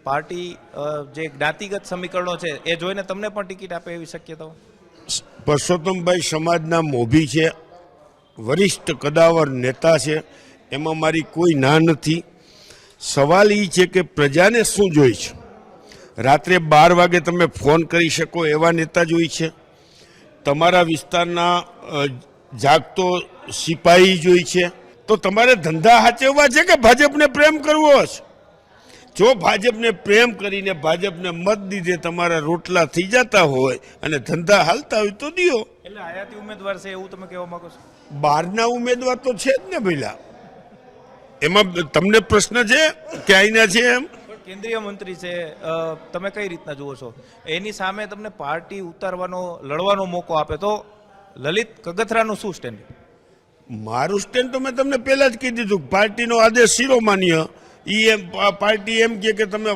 Party જે જ્ઞાતિગત સમીકરણો છે એ જોઈને તમને પણ ટિકિટ આપે એવી શક્યતાઓ? પરસોત્તમભાઈ સમાજના મોભી છે, વરિષ્ઠ કદાવર નેતા છે, એમાં મારી કોઈ ના નથી. સવાલ એ છે કે પ્રજાને શું જોઈ છે. રાત્રે 12 વાગે તમે ફોન કરી શકો એવા નેતા જોઈ છે. તમારા વિસ્તારના જાગતો સિપાહી જોઈ છે. તો તમારે ધંધા સાચવવા છે કે ભાજપને પ્રેમ કરવો છે? જો ભાજપને પ્રેમ કરીને ભાજપને મત દીધે તમારા રોટલા થઈ જતા હોય અને ધંધા હાલતા હોય તો દિયો. એટલે આયાતી ઉમેદવાર છે એવું તમે કહેવા માંગો છો? બહારના ઉમેદવાર તો છે જ ને ભઈલા. એમાં તમને પ્રશ્ન છે કે અહીંના છે એમ? કેન્દ્રીય મંત્રી છે, તમે કઈ રીતના જુઓ છો? એની સામે તમને પાર્ટી ઉતારવાનો લડવાનો મોકો આપે તો લલિત કગથરાનું શું સ્ટેન્ડ? મારું સ્ટેન્ડ તો મેં તમને પહેલા જ કહી દીધું. પાર્ટીનો આદેશ શિરોમાન્ય. ઈ એમ પાર્ટી એમ કે તમે